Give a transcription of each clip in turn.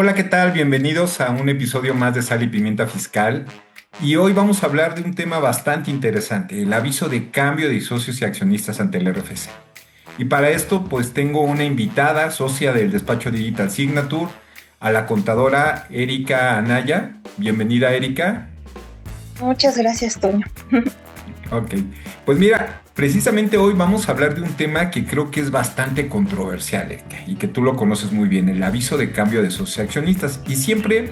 Hola, ¿qué tal? Bienvenidos a un episodio más de Sal y Pimienta Fiscal. Y hoy vamos a hablar de un tema bastante interesante, el aviso de cambio de socios y accionistas ante el RFC. Y para esto, pues tengo una invitada, socia del despacho Digital Signature, a la contadora Erika Anaya. Bienvenida, Erika. Muchas gracias, Toño. Ok, pues mira, precisamente hoy vamos a hablar de un tema que creo que es bastante controversial, Erika, y que tú lo conoces muy bien, el aviso de cambio de socios y accionistas. Y siempre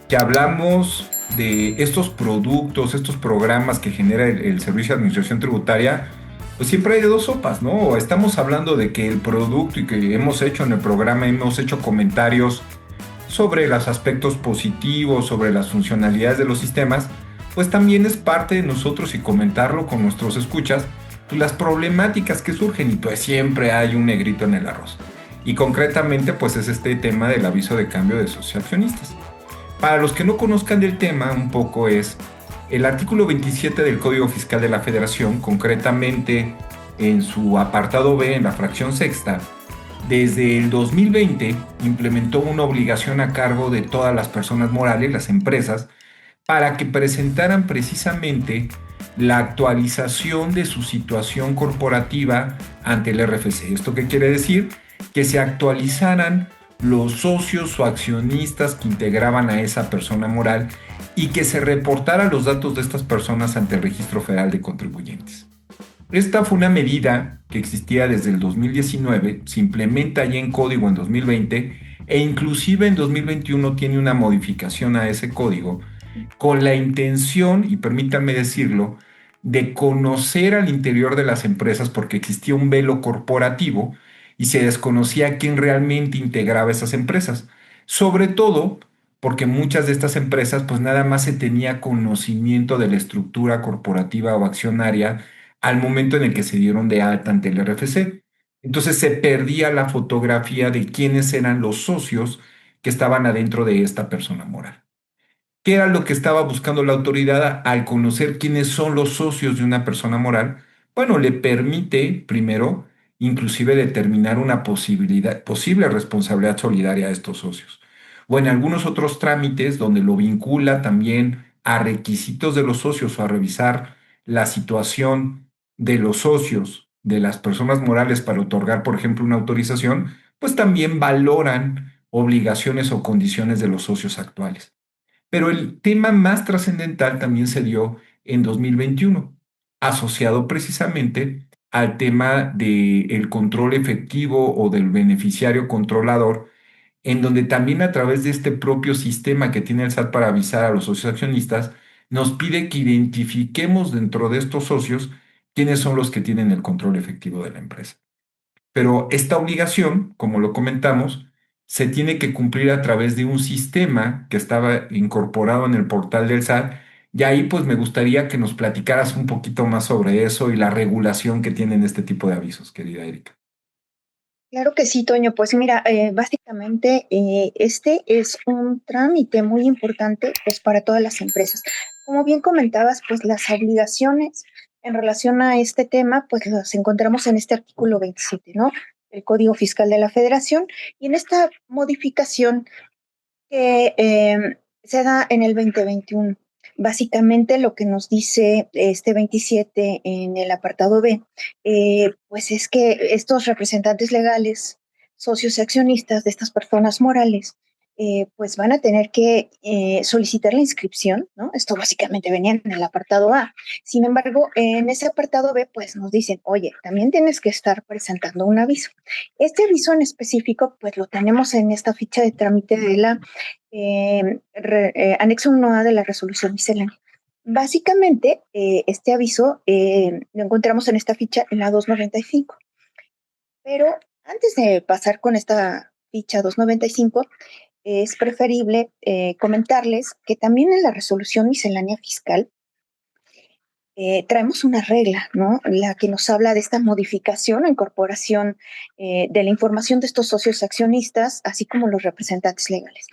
que hablamos de estos productos, estos programas que genera el Servicio de Administración Tributaria, pues siempre hay de dos sopas, ¿no? O estamos hablando de que el producto y que hemos hecho en el programa, hemos hecho comentarios sobre los aspectos positivos, sobre las funcionalidades de los sistemas, pues también es parte de nosotros y comentarlo con nuestros escuchas, pues las problemáticas que surgen y pues siempre hay un negrito en el arroz. Y concretamente pues es este tema del aviso de cambio de socios accionistas. Para los que no conozcan del tema, un poco es el artículo 27 del Código Fiscal de la Federación, concretamente en su apartado B, en la fracción sexta, desde el 2020 implementó una obligación a cargo de todas las personas morales, las empresas, para que presentaran precisamente la actualización de su situación corporativa ante el RFC. ¿Esto qué quiere decir? Que se actualizaran los socios o accionistas que integraban a esa persona moral y que se reportaran los datos de estas personas ante el Registro Federal de Contribuyentes. Esta fue una medida que existía desde el 2019, se implementa ya en código en 2020 e inclusive en 2021 tiene una modificación a ese código con la intención, y permítanme decirlo, de conocer al interior de las empresas porque existía un velo corporativo y se desconocía quién realmente integraba esas empresas. Sobre todo porque muchas de estas empresas pues nada más se tenía conocimiento de la estructura corporativa o accionaria al momento en el que se dieron de alta ante el RFC. Entonces se perdía la fotografía de quiénes eran los socios que estaban adentro de esta persona moral. ¿Qué era lo que estaba buscando la autoridad al conocer quiénes son los socios de una persona moral? Bueno, le permite, primero, inclusive determinar una posible responsabilidad solidaria a estos socios. O en algunos otros trámites donde lo vincula también a requisitos de los socios o a revisar la situación de los socios, de las personas morales para otorgar, por ejemplo, una autorización, pues también valoran obligaciones o condiciones de los socios actuales. Pero el tema más trascendental también se dio en 2021, asociado precisamente al tema del control efectivo o del beneficiario controlador, en donde también a través de este propio sistema que tiene el SAT para avisar a los socios accionistas, nos pide que identifiquemos dentro de estos socios quiénes son los que tienen el control efectivo de la empresa. Pero esta obligación, como lo comentamos, se tiene que cumplir a través de un sistema que estaba incorporado en el portal del SAT. Y ahí pues me gustaría que nos platicaras un poquito más sobre eso y la regulación que tienen este tipo de avisos, querida Erika. Claro que sí, Toño. Pues mira, básicamente este es un trámite muy importante pues para todas las empresas. Como bien comentabas, pues las obligaciones en relación a este tema pues las encontramos en este artículo 27, ¿no? El Código Fiscal de la Federación y en esta modificación que se da en el 2021. Básicamente lo que nos dice este 27 en el apartado B, pues es que estos representantes legales, socios y accionistas de estas personas morales, pues van a tener que solicitar la inscripción, ¿no? Esto básicamente venía en el apartado A. Sin embargo, en ese apartado B, pues nos dicen, oye, también tienes que estar presentando un aviso. Este aviso en específico, pues lo tenemos en esta ficha de trámite de la anexo 1A de la resolución miscelánea. Básicamente, este aviso lo encontramos en esta ficha en la 295. Pero antes de pasar con esta ficha 295, es preferible comentarles que también en la resolución miscelánea fiscal traemos una regla, ¿no? La que nos habla de esta modificación o incorporación de la información de estos socios accionistas, así como los representantes legales.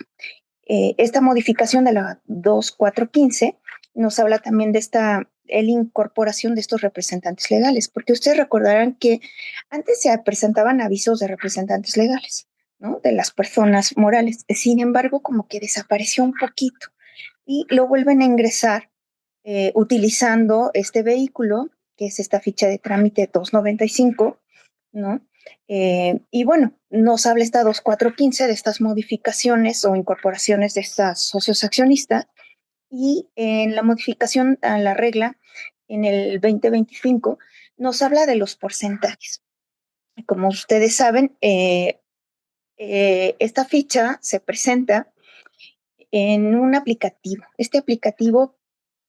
Esta modificación de la 2415 nos habla también de esta incorporación de estos representantes legales, porque ustedes recordarán que antes se presentaban avisos de representantes legales, ¿no? De las personas morales. Sin embargo, como que desapareció un poquito y lo vuelven a ingresar utilizando este vehículo, que es esta ficha de trámite 295, ¿no? Y bueno, nos habla esta 2415 de estas modificaciones o incorporaciones de estas socios accionistas y en la modificación a la regla en el 2025 nos habla de los porcentajes. Como ustedes saben, esta ficha se presenta en un aplicativo. Este aplicativo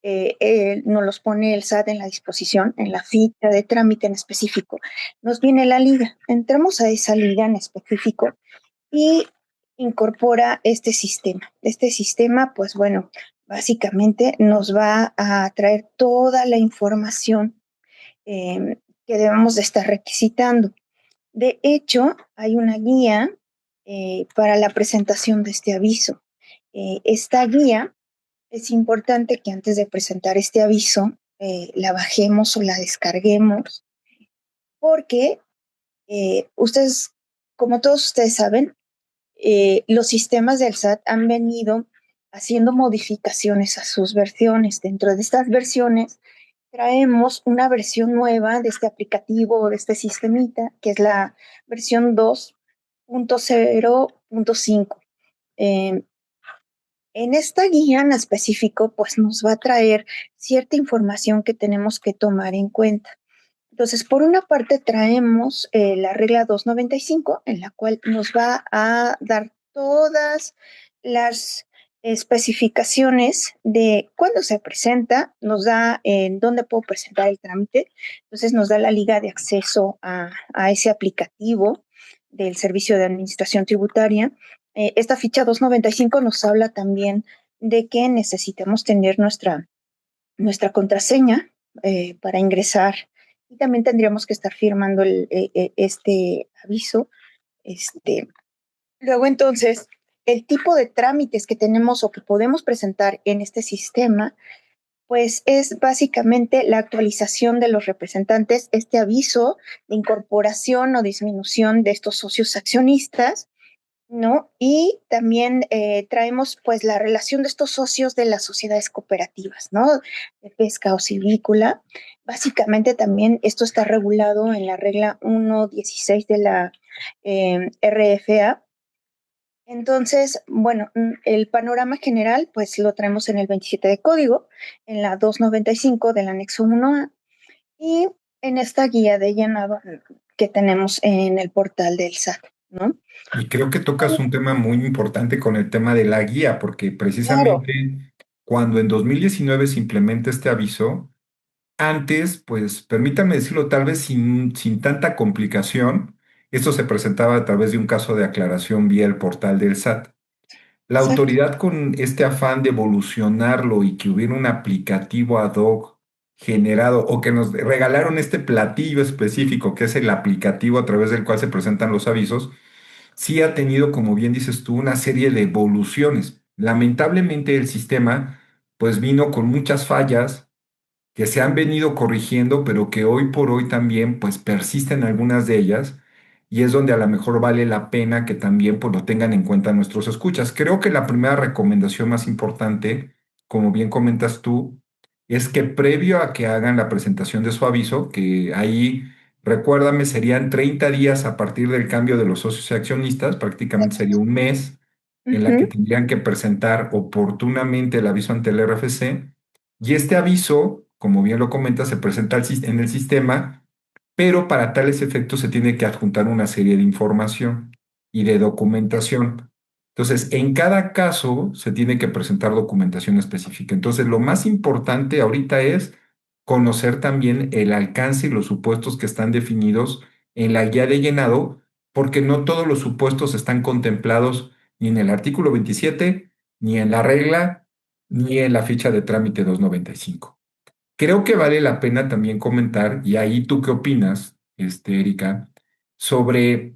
nos los pone el SAT en la disposición, en la ficha de trámite en específico. Nos viene la liga. Entramos a esa liga en específico y incorpora este sistema. Este sistema, pues bueno, básicamente nos va a traer toda la información que debemos de estar requisitando. De hecho, hay una guía para la presentación de este aviso. Esta guía es importante que antes de presentar este aviso la bajemos o la descarguemos porque ustedes, como todos ustedes saben, los sistemas del SAT han venido haciendo modificaciones a sus versiones. Dentro de estas versiones traemos una versión nueva de este aplicativo o de este sistemita, que es la versión 2.0.5. Eh, en esta guía en específico, pues nos va a traer cierta información que tenemos que tomar en cuenta. Entonces, por una parte traemos la regla 295, en la cual nos va a dar todas las especificaciones de cuándo se presenta, nos da en dónde puedo presentar el trámite, entonces nos da la liga de acceso a ese aplicativo del Servicio de Administración Tributaria. Esta ficha 295 nos habla también de que necesitamos tener nuestra contraseña para ingresar y también tendríamos que estar firmando este aviso. Luego entonces, el tipo de trámites que tenemos o que podemos presentar en este sistema, pues es básicamente la actualización de los representantes, este aviso de incorporación o disminución de estos socios accionistas, ¿no? Y también traemos pues la relación de estos socios de las sociedades cooperativas, ¿no? De pesca o silvícola. Básicamente también esto está regulado en la regla 1.16 de la RFA. Entonces, bueno, el panorama general pues lo traemos en el 27 de código, en la 295 del anexo 1A y en esta guía de llenado que tenemos en el portal del SAT, ¿no? Y creo que tocas un tema muy importante con el tema de la guía, porque Claro, precisamente cuando en 2019 se implementa este aviso, antes, pues permítanme decirlo, tal vez sin tanta complicación, esto se presentaba a través de un caso de aclaración vía el portal del SAT. La exacto. autoridad con este afán de evolucionarlo y que hubiera un aplicativo ad hoc generado o que nos regalaron este platillo específico que es el aplicativo a través del cual se presentan los avisos, sí ha tenido, como bien dices tú, una serie de evoluciones. Lamentablemente el sistema pues vino con muchas fallas que se han venido corrigiendo, pero que hoy por hoy también pues persisten algunas de ellas y es donde a lo mejor vale la pena que también pues lo tengan en cuenta nuestros escuchas. Creo que la primera recomendación más importante, como bien comentas tú, es que previo a que hagan la presentación de su aviso, que ahí, recuérdame, serían 30 días a partir del cambio de los socios y accionistas, prácticamente sería un mes en la que Ujú, tendrían que presentar oportunamente el aviso ante el RFC y este aviso, como bien lo comenta, se presenta en el sistema, pero para tales efectos se tiene que adjuntar una serie de información y de documentación. Entonces, en cada caso se tiene que presentar documentación específica. Entonces, lo más importante ahorita es conocer también el alcance y los supuestos que están definidos en la guía de llenado, porque no todos los supuestos están contemplados ni en el artículo 27, ni en la regla, ni en la ficha de trámite 295. Creo que vale la pena también comentar, y ahí tú qué opinas, Erika, sobre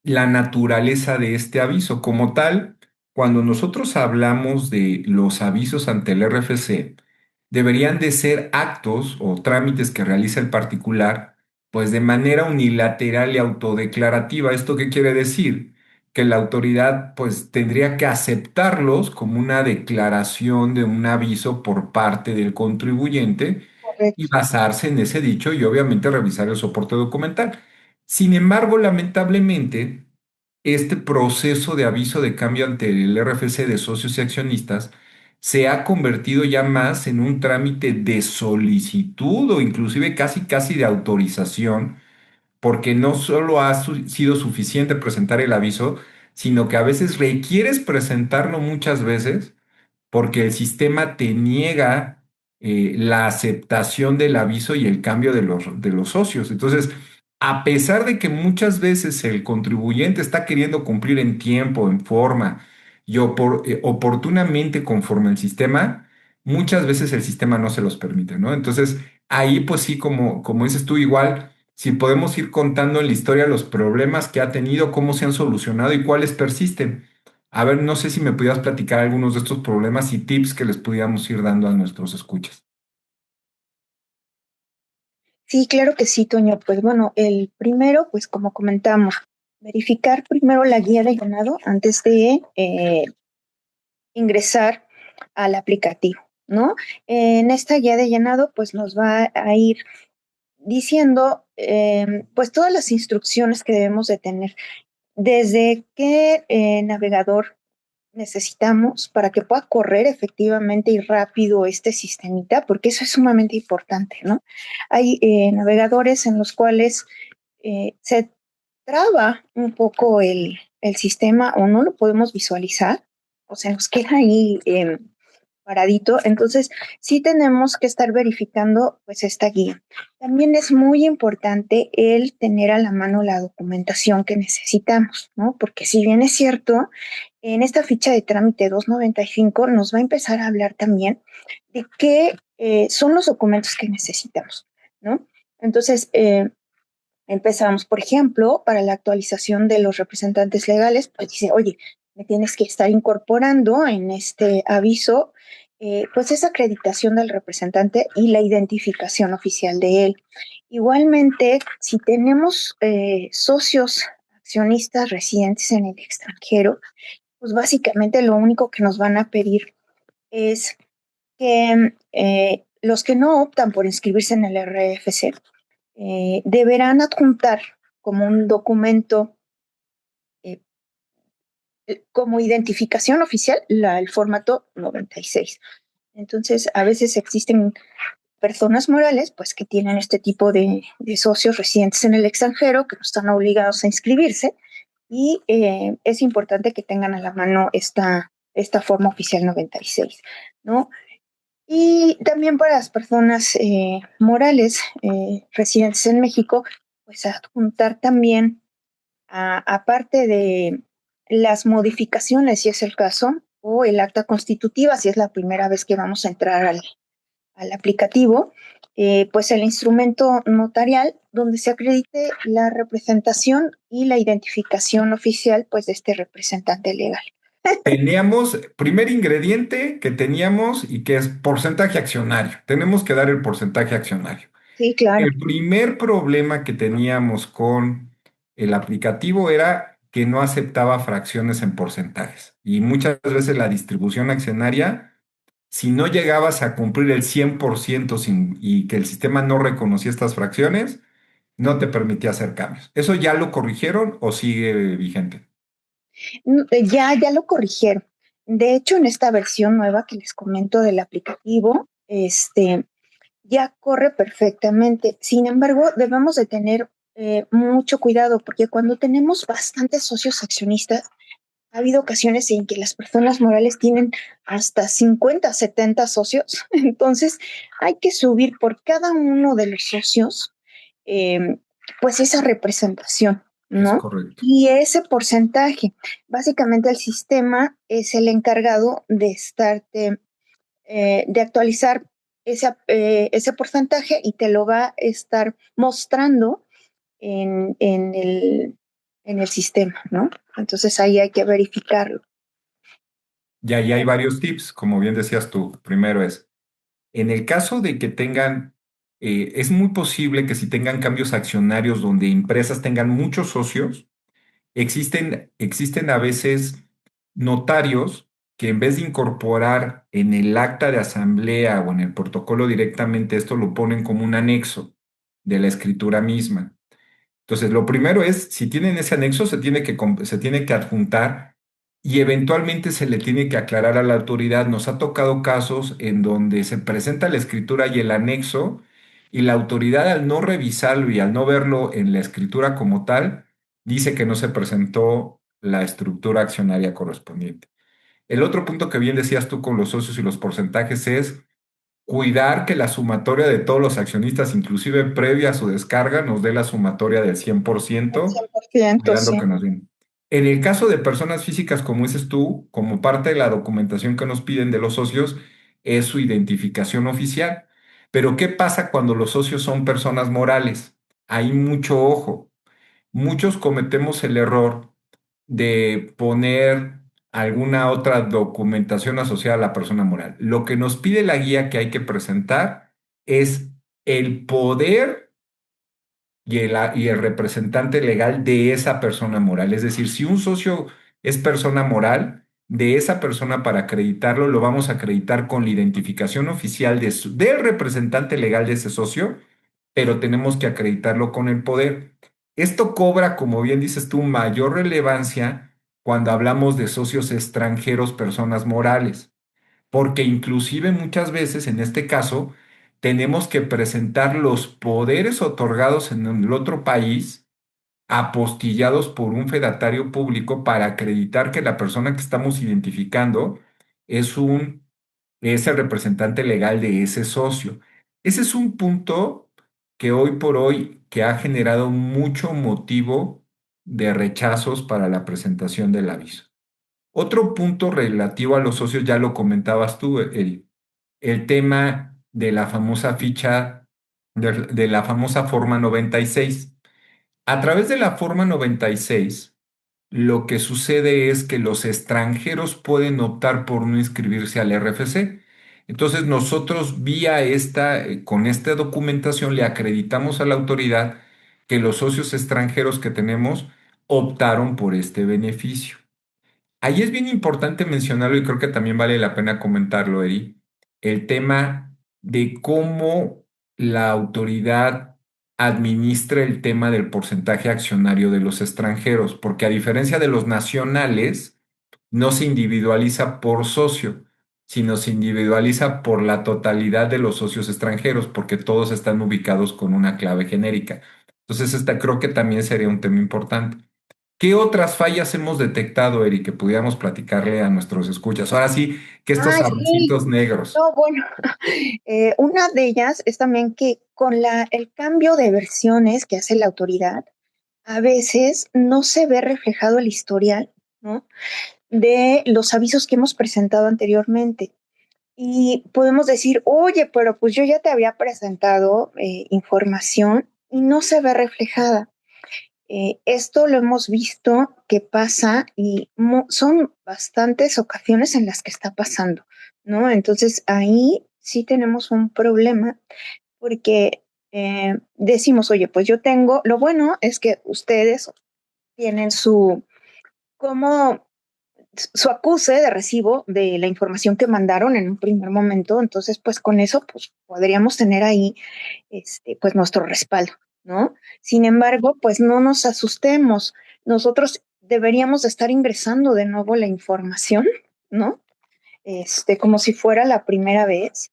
la naturaleza de este aviso. Como tal, cuando nosotros hablamos de los avisos ante el RFC, deberían de ser actos o trámites que realiza el particular, pues de manera unilateral y autodeclarativa. ¿Esto qué quiere decir? que la autoridad pues tendría que aceptarlos como una declaración de un aviso por parte del contribuyente y correcto. basarse en ese dicho y obviamente revisar el soporte documental. Sin embargo, lamentablemente, este proceso de aviso de cambio ante el RFC de socios y accionistas se ha convertido ya más en un trámite de solicitud o inclusive casi casi de autorización, porque no solo ha sido suficiente presentar el aviso, sino que a veces requieres presentarlo muchas veces porque el sistema te niega la aceptación del aviso y el cambio de los socios. Entonces, a pesar de que muchas veces el contribuyente está queriendo cumplir en tiempo, en forma y oportunamente conforme al sistema, muchas veces el sistema no se los permite, ¿no? Entonces, ahí pues sí, como dices tú, igual, si podemos ir contando en la historia los problemas que ha tenido, cómo se han solucionado y cuáles persisten. A ver, no sé si me pudieras platicar algunos de estos problemas y tips que les pudiéramos ir dando a nuestros escuchas. Sí, claro que sí, Toño. Pues bueno, el primero, pues como comentamos, verificar primero la guía de ganado antes de ingresar al aplicativo, ¿no? En esta guía de llenado, pues nos va a ir diciendo, pues todas las instrucciones que debemos de tener, desde qué navegador necesitamos para que pueda correr efectivamente y rápido este sistemita, porque eso es sumamente importante, ¿no? Hay navegadores en los cuales se traba un poco el sistema o no lo podemos visualizar, o se nos queda ahí paradito. Entonces, sí tenemos que estar verificando pues esta guía. También es muy importante el tener a la mano la documentación que necesitamos, ¿no? Porque si bien es cierto, en esta ficha de trámite 295 nos va a empezar a hablar también de qué son los documentos que necesitamos, ¿no? Entonces, empezamos, por ejemplo, para la actualización de los representantes legales, pues dice, oye, me tienes que estar incorporando en este aviso, pues esa acreditación del representante y la identificación oficial de él. Igualmente, si tenemos socios accionistas residentes en el extranjero, pues básicamente lo único que nos van a pedir es que los que no optan por inscribirse en el RFC deberán adjuntar como un documento, eh, como identificación oficial, el formato 96. Entonces, a veces existen personas morales, pues que tienen este tipo de socios residentes en el extranjero que no están obligados a inscribirse y es importante que tengan a la mano esta forma oficial 96, ¿no? Y también para las personas morales residentes en México, pues adjuntar también, aparte de las modificaciones, si es el caso, o el acta constitutiva, si es la primera vez que vamos a entrar al aplicativo, pues el instrumento notarial donde se acredite la representación y la identificación oficial pues de este representante legal. Teníamos, primer ingrediente que teníamos y que es porcentaje accionario. Tenemos que dar el porcentaje accionario. Sí, claro. El primer problema que teníamos con el aplicativo era que no aceptaba fracciones en porcentajes. Y muchas veces la distribución accionaria, si no llegabas a cumplir el 100% y que el sistema no reconocía estas fracciones, no te permitía hacer cambios. ¿Eso ya lo corrigieron o sigue vigente? Ya lo corrigieron. De hecho, en esta versión nueva que les comento del aplicativo, ya corre perfectamente. Sin embargo, debemos de tener mucho cuidado porque cuando tenemos bastantes socios accionistas, ha habido ocasiones en que las personas morales tienen hasta 50, 70 socios. Entonces, hay que subir por cada uno de los socios, eh, pues esa representación, Es ¿no? correcto. Y ese porcentaje, básicamente el sistema es el encargado de estarte, de actualizar ese porcentaje y te lo va a estar mostrando en, en, el, en el sistema, ¿no? Entonces ahí hay que verificarlo. Y ahí hay varios tips, como bien decías tú. Primero es, en el caso de que tengan, es muy posible que si tengan cambios accionarios donde empresas tengan muchos socios, existen a veces notarios que en vez de incorporar en el acta de asamblea o en el protocolo directamente esto, lo ponen como un anexo de la escritura misma. Entonces, lo primero es, si tienen ese anexo, se tiene que adjuntar y eventualmente se le tiene que aclarar a la autoridad. Nos ha tocado casos en donde se presenta la escritura y el anexo, y la autoridad, al no revisarlo y al no verlo en la escritura como tal, dice que no se presentó la estructura accionaria correspondiente. El otro punto que bien decías tú con los socios y los porcentajes es cuidar que la sumatoria de todos los accionistas, inclusive previa a su descarga, nos dé la sumatoria del cien por al ciento, 100%, cuidando sí. que nos den. En el caso de personas físicas, como dices tú, como parte de la documentación que nos piden de los socios, es su identificación oficial. Pero ¿qué pasa cuando los socios son personas morales? Hay mucho ojo. Muchos cometemos el error de poner alguna otra documentación asociada a la persona moral. Lo que nos pide la guía que hay que presentar es el poder y el representante legal de esa persona moral. Es decir, si un socio es persona moral, de esa persona para acreditarlo lo vamos a acreditar con la identificación oficial del representante legal de ese socio, pero tenemos que acreditarlo con el poder. Esto cobra, como bien dices tú, mayor relevancia cuando hablamos de socios extranjeros, personas morales, porque inclusive muchas veces, en este caso, tenemos que presentar los poderes otorgados en el otro país, apostillados por un fedatario público para acreditar que la persona que estamos identificando es es el representante legal de ese socio. Ese es un punto que hoy por hoy que ha generado mucho motivo de rechazos para la presentación del aviso. Otro punto relativo a los socios, ya lo comentabas tú, el tema de la famosa ficha, de la famosa forma 96. A través de la forma 96, lo que sucede es que los extranjeros pueden optar por no inscribirse al RFC. Entonces nosotros con esta documentación le acreditamos a la autoridad que los socios extranjeros que tenemos optaron por este beneficio. Ahí es bien importante mencionarlo y creo que también vale la pena comentarlo, Eri, el tema de cómo la autoridad administra el tema del porcentaje accionario de los extranjeros, porque a diferencia de los nacionales, no se individualiza por socio, sino se individualiza por la totalidad de los socios extranjeros, porque todos están ubicados con una clave genérica. Entonces, esta creo que también sería un tema importante. ¿Qué otras fallas hemos detectado, Eri, que pudiéramos platicarle a nuestros escuchas? Ahora sí, que estos Ah, sí. sabrositos negros. No, bueno, una de ellas es también que con el cambio de versiones que hace la autoridad, a veces no se ve reflejado el historial, ¿no? De los avisos que hemos presentado anteriormente. Y podemos decir, oye, pero pues yo ya te había presentado información y no se ve reflejada. Esto lo hemos visto que pasa y son bastantes ocasiones en las que está pasando, ¿no? Entonces ahí sí tenemos un problema porque decimos, oye, pues yo tengo, lo bueno es que ustedes tienen como su acuse de recibo de la información que mandaron en un primer momento, entonces pues con eso pues podríamos tener ahí pues nuestro respaldo, ¿no? Sin embargo, pues no nos asustemos, nosotros deberíamos de estar ingresando de nuevo la información, ¿no? Como si fuera la primera vez,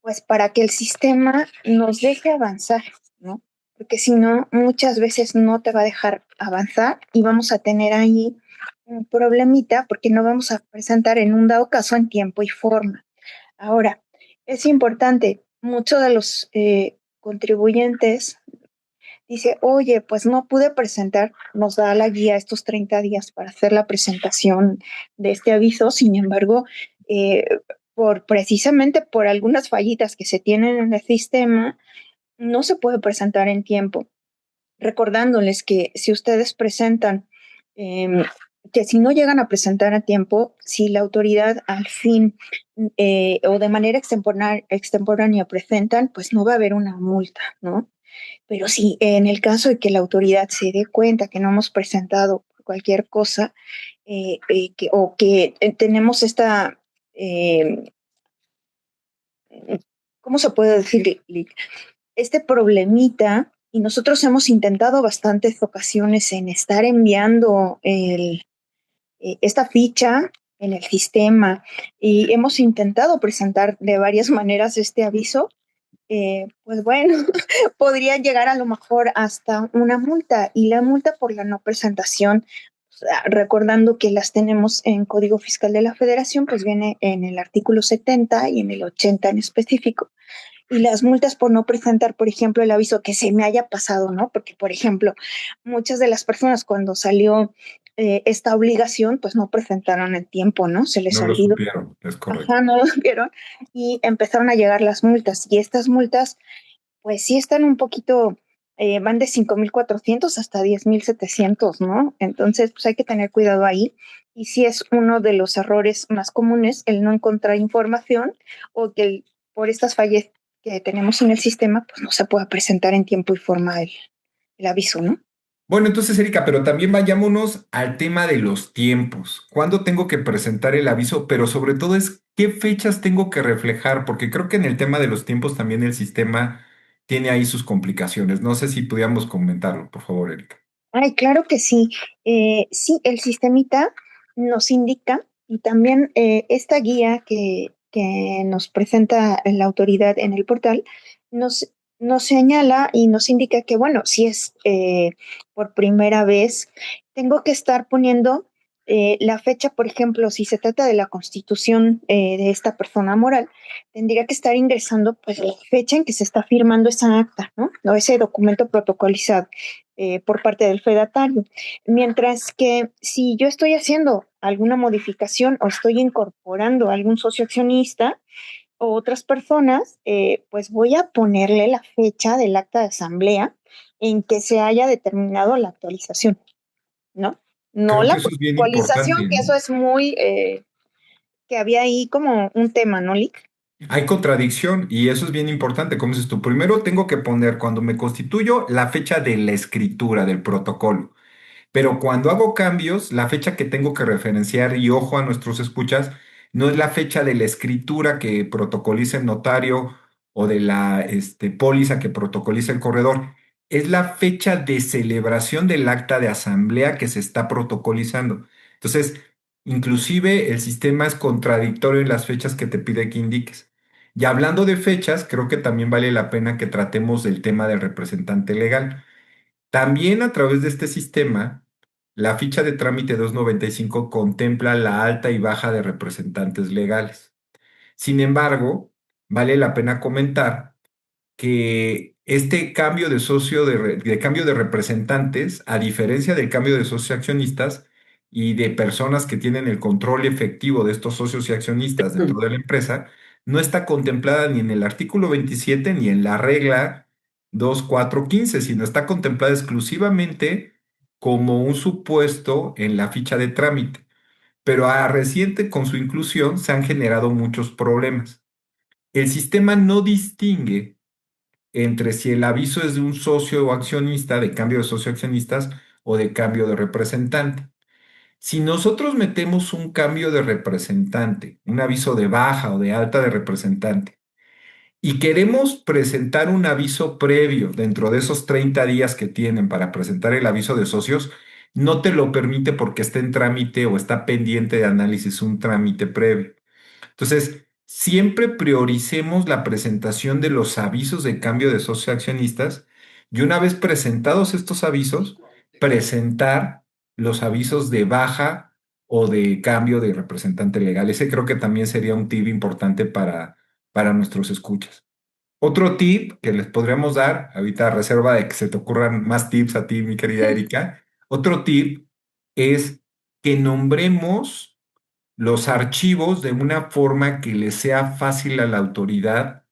pues para que el sistema nos deje avanzar, ¿no? Porque si no, muchas veces no te va a dejar avanzar y vamos a tener ahí un problemita porque no vamos a presentar en un dado caso en tiempo y forma. Ahora, es importante, muchos de los contribuyentes dice, oye, pues no pude presentar, nos da la guía estos 30 días para hacer la presentación de este aviso, sin embargo, eh, precisamente por algunas fallitas que se tienen en el sistema, no se puede presentar en tiempo. Recordándoles que si ustedes presentan, que si no llegan a presentar a tiempo, si la autoridad al fin o de manera extemporánea presentan, pues no va a haber una multa, ¿no? Pero sí, en el caso de que la autoridad se dé cuenta que no hemos presentado cualquier cosa, o que tenemos esta, eh, ¿cómo se puede decir? Este problemita, y nosotros hemos intentado bastantes ocasiones en estar enviando esta ficha en el sistema y hemos intentado presentar de varias maneras este aviso, pues bueno, podría llegar a lo mejor hasta una multa y la multa por la no presentación, o sea, recordando que las tenemos en Código Fiscal de la Federación, pues viene en el artículo 70 y en el 80 en específico. Y las multas por no presentar, por ejemplo, el aviso que se me haya pasado, ¿no? Porque, por ejemplo, muchas de las personas cuando salió esta obligación, pues no presentaron el tiempo, ¿no? Se les No lo olvidó. supieron, es correcto. Ajá, no lo vieron y empezaron a llegar las multas. Y estas multas, pues sí están un poquito, van de 5,400 hasta 10,700, ¿no? Entonces, pues hay que tener cuidado ahí. Y sí es uno de los errores más comunes el no encontrar información o que por estas fallas que tenemos en el sistema, pues no se pueda presentar en tiempo y forma el aviso, ¿no? Bueno, entonces, Erika, pero también vayámonos al tema de los tiempos. ¿Cuándo tengo que presentar el aviso? Pero sobre todo es qué fechas tengo que reflejar, porque creo que en el tema de los tiempos también el sistema tiene ahí sus complicaciones. No sé si pudiéramos comentarlo, por favor, Erika. Ay, claro que sí. Sí, el sistemita nos indica y también esta guía que nos presenta la autoridad en el portal nos señala y nos indica que, bueno, si es por primera vez, tengo que estar poniendo la fecha, por ejemplo, si se trata de la constitución de esta persona moral, tendría que estar ingresando pues la fecha en que se está firmando esa acta, ¿no? O ese documento protocolizado por parte del fedatario. Mientras que si yo estoy haciendo alguna modificación o estoy incorporando a algún socio accionista o otras personas, pues voy a ponerle la fecha del acta de asamblea en que se haya determinado la actualización, ¿no? No Creo que la eso es bien actualización, importante, que ¿no? eso es muy, que había ahí como un tema, ¿no, Lick? Hay contradicción y eso es bien importante. Como dices tú, primero tengo que poner cuando me constituyo la fecha de la escritura del protocolo. Pero cuando hago cambios, la fecha que tengo que referenciar, y ojo a nuestros escuchas, no es la fecha de la escritura que protocoliza el notario o de la póliza que protocoliza el corredor. Es la fecha de celebración del acta de asamblea que se está protocolizando. Entonces, inclusive el sistema es contradictorio en las fechas que te pide que indiques. Y hablando de fechas, creo que también vale la pena que tratemos del tema del representante legal. También a través de este sistema, la ficha de trámite 295 contempla la alta y baja de representantes legales. Sin embargo, vale la pena comentar que este cambio de socio de cambio de representantes, a diferencia del cambio de socios accionistas y de personas que tienen el control efectivo de estos socios y accionistas dentro de la empresa, no está contemplada ni en el artículo 27 ni en la regla 2415, sino está contemplada exclusivamente como un supuesto en la ficha de trámite. Pero a reciente con su inclusión se han generado muchos problemas. El sistema no distingue entre si el aviso es de un socio o accionista, de cambio de socio accionistas o de cambio de representante. Si nosotros metemos un cambio de representante, un aviso de baja o de alta de representante, y queremos presentar un aviso previo dentro de esos 30 días que tienen para presentar el aviso de socios, no te lo permite porque está en trámite o está pendiente de análisis un trámite previo. Entonces, siempre prioricemos la presentación de los avisos de cambio de socio accionistas y una vez presentados estos avisos, presentar los avisos de baja o de cambio de representante legal. Ese creo que también sería un tip importante para nuestros escuchas. Otro tip que les podríamos dar, ahorita a reserva de que se te ocurran más tips a ti, mi querida Erika, otro tip es que nombremos los archivos de una forma que le sea fácil a la autoridad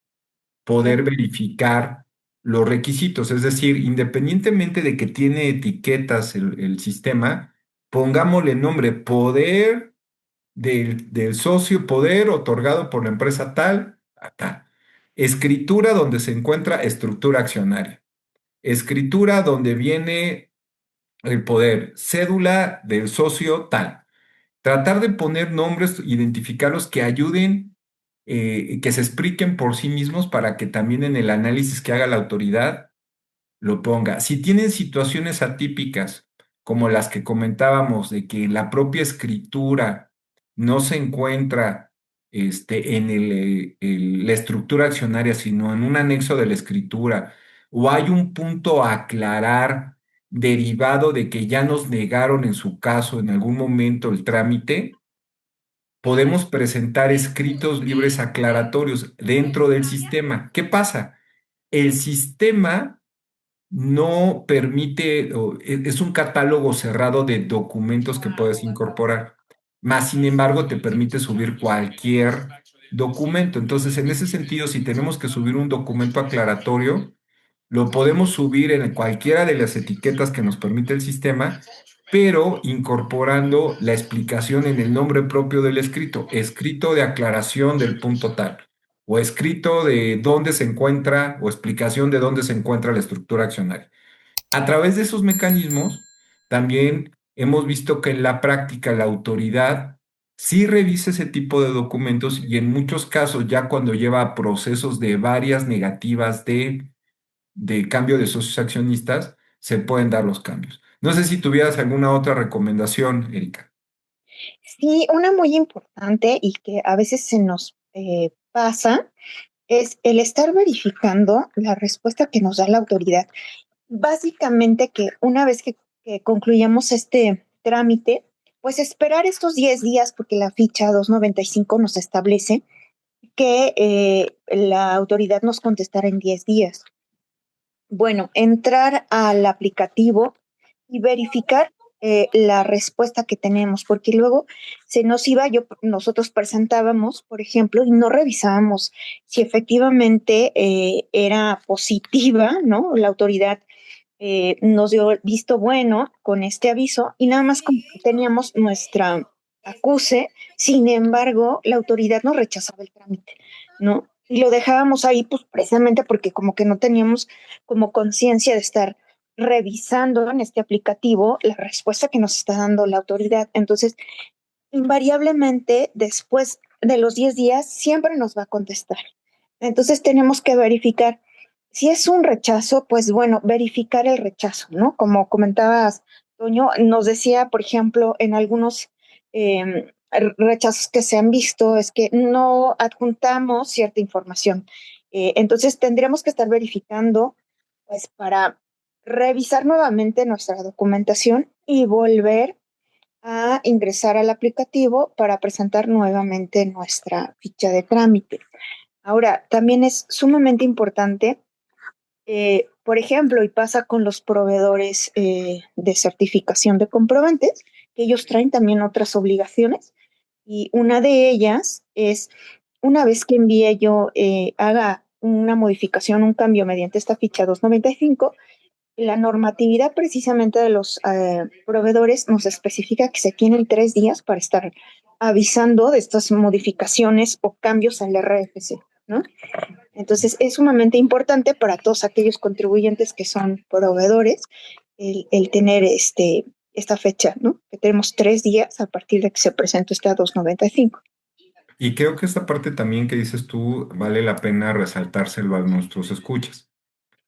poder verificar los requisitos. Es decir, independientemente de que tiene etiquetas el sistema, pongámosle nombre poder del socio, poder otorgado por la empresa tal a tal. Escritura donde se encuentra estructura accionaria. escritura donde viene el poder, cédula del socio tal. Tratar de poner nombres, identificarlos que ayuden, que se expliquen por sí mismos para que también en el análisis que haga la autoridad lo ponga. Si tienen situaciones atípicas, como las que comentábamos, de que la propia escritura no se encuentra en la estructura accionaria, sino en un anexo de la escritura, o hay un punto a aclarar derivado de que ya nos negaron en su caso en algún momento el trámite, podemos presentar escritos libres aclaratorios dentro del sistema. ¿Qué pasa? El sistema no permite, es un catálogo cerrado de documentos que puedes incorporar, más sin embargo te permite subir cualquier documento. Entonces, en ese sentido, si tenemos que subir un documento aclaratorio, lo podemos subir en cualquiera de las etiquetas que nos permite el sistema, pero incorporando la explicación en el nombre propio del escrito, escrito de aclaración del punto tal, o escrito de dónde se encuentra, o explicación de dónde se encuentra la estructura accionaria. A través de esos mecanismos, también hemos visto que en la práctica la autoridad sí revisa ese tipo de documentos y en muchos casos, ya cuando lleva procesos de varias negativas de cambio de socios accionistas, se pueden dar los cambios. No sé si tuvieras alguna otra recomendación, Erika. Sí, una muy importante y que a veces se nos pasa es el estar verificando la respuesta que nos da la autoridad. Básicamente que una vez que concluyamos este trámite, pues esperar estos 10 días, porque la ficha 295 nos establece que la autoridad nos contestará en 10 días. Bueno, entrar al aplicativo y verificar la respuesta que tenemos, porque luego se nos iba, nosotros presentábamos, por ejemplo, y no revisábamos si efectivamente era positiva, ¿no? La autoridad nos dio visto bueno con este aviso y nada más como que teníamos nuestra acuse, sin embargo, la autoridad nos rechazaba el trámite, ¿no? Y lo dejábamos ahí, pues precisamente porque como que no teníamos como conciencia de estar revisando en este aplicativo la respuesta que nos está dando la autoridad. Entonces, invariablemente, después de los 10 días, siempre nos va a contestar. Entonces, tenemos que verificar. Si es un rechazo, pues bueno, verificar el rechazo, ¿no? Como comentabas, Toño, nos decía, por ejemplo, en algunos rechazos que se han visto, es que no adjuntamos cierta información. Entonces, tendríamos que estar verificando, pues, para revisar nuevamente nuestra documentación y volver a ingresar al aplicativo para presentar nuevamente nuestra ficha de trámite. Ahora, también es sumamente importante, por ejemplo, y pasa con los proveedores de certificación de comprobantes, que ellos traen también otras obligaciones y una de ellas es, una vez que envíe yo, haga una modificación, un cambio mediante esta ficha 295, la normatividad precisamente de los proveedores nos especifica que se tienen 3 días para estar avisando de estas modificaciones o cambios al RFC, ¿no? Entonces es sumamente importante para todos aquellos contribuyentes que son proveedores el tener esta fecha, ¿no? Que tenemos 3 días a partir de que se presentó esta 295. Y creo que esta parte también que dices tú vale la pena resaltárselo a nuestros escuchas.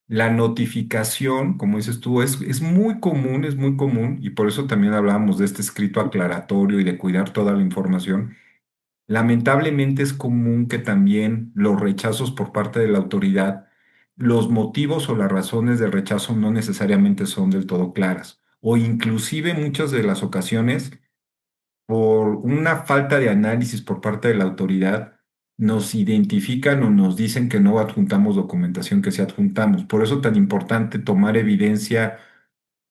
La notificación, como dices tú, es muy común, y por eso también hablábamos de este escrito aclaratorio y de cuidar toda la información. Lamentablemente es común que también los rechazos por parte de la autoridad, los motivos o las razones del rechazo no necesariamente son del todo claras, o inclusive muchas de las ocasiones por una falta de análisis por parte de la autoridad, nos identifican o nos dicen que no adjuntamos documentación que sí adjuntamos. Por eso tan importante tomar evidencia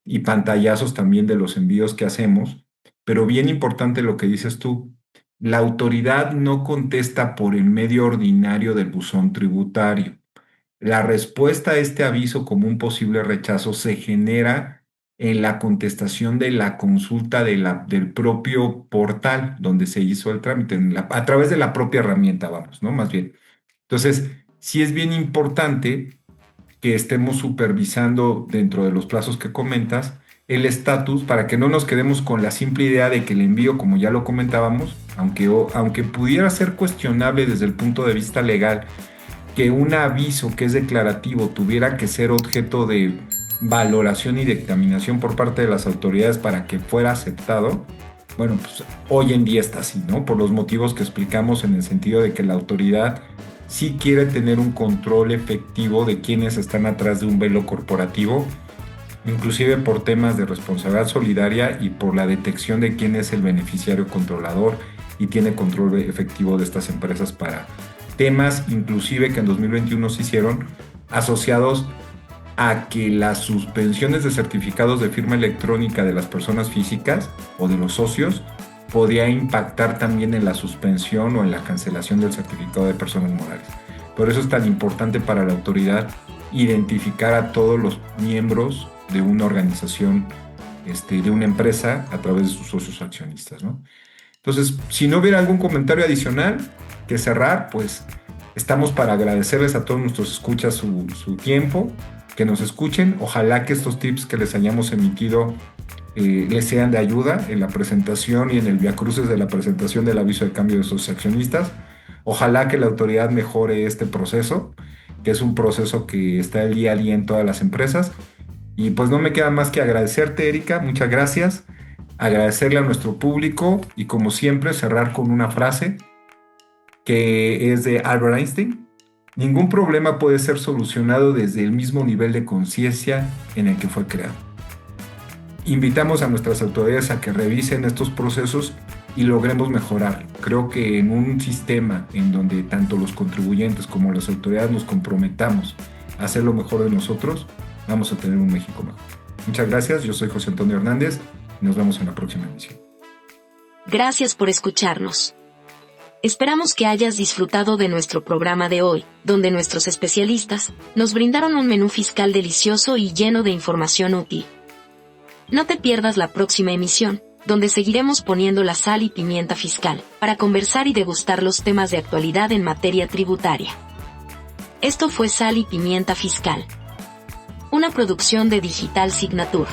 y pantallazos también de los envíos que hacemos. Pero bien importante lo que dices tú, la autoridad no contesta por el medio ordinario del buzón tributario. La respuesta a este aviso como un posible rechazo se genera en la contestación de la consulta del propio portal donde se hizo el trámite, a través de la propia herramienta, vamos, ¿no? Más bien. Entonces, sí es bien importante que estemos supervisando dentro de los plazos que comentas el estatus para que no nos quedemos con la simple idea de que el envío, como ya lo comentábamos, aunque pudiera ser cuestionable desde el punto de vista legal, que un aviso que es declarativo tuviera que ser objeto de valoración y dictaminación por parte de las autoridades para que fuera aceptado, bueno, pues hoy en día está así, ¿no? Por los motivos que explicamos en el sentido de que la autoridad sí quiere tener un control efectivo de quienes están atrás de un velo corporativo, inclusive por temas de responsabilidad solidaria y por la detección de quién es el beneficiario controlador y tiene control efectivo de estas empresas para temas inclusive que en 2021 se hicieron asociados a que las suspensiones de certificados de firma electrónica de las personas físicas o de los socios podía impactar también en la suspensión o en la cancelación del certificado de personas morales. Por eso es tan importante para la autoridad identificar a todos los miembros de una organización, de una empresa a través de sus socios accionistas, ¿no? Entonces, si no hubiera algún comentario adicional que cerrar, pues estamos para agradecerles a todos nuestros escuchas su tiempo, que nos escuchen. Ojalá que estos tips que les hayamos emitido les sean de ayuda en la presentación y en el viacrucis de la presentación del aviso de cambio de socios accionistas. Ojalá que la autoridad mejore este proceso, que es un proceso que está el día a día en todas las empresas. Y pues no me queda más que agradecerte, Erika, muchas gracias. Agradecerle a nuestro público y como siempre cerrar con una frase que es de Albert Einstein. Ningún problema puede ser solucionado desde el mismo nivel de conciencia en el que fue creado. Invitamos a nuestras autoridades a que revisen estos procesos y logremos mejorar. Creo que en un sistema en donde tanto los contribuyentes como las autoridades nos comprometamos a hacer lo mejor de nosotros, vamos a tener un México mejor. Muchas gracias, yo soy José Antonio Hernández y nos vemos en la próxima emisión. Gracias por escucharnos. Esperamos que hayas disfrutado de nuestro programa de hoy, donde nuestros especialistas nos brindaron un menú fiscal delicioso y lleno de información útil. No te pierdas la próxima emisión, donde seguiremos poniendo la sal y pimienta fiscal, para conversar y degustar los temas de actualidad en materia tributaria. Esto fue Sal y Pimienta Fiscal, una producción de Digital Signature.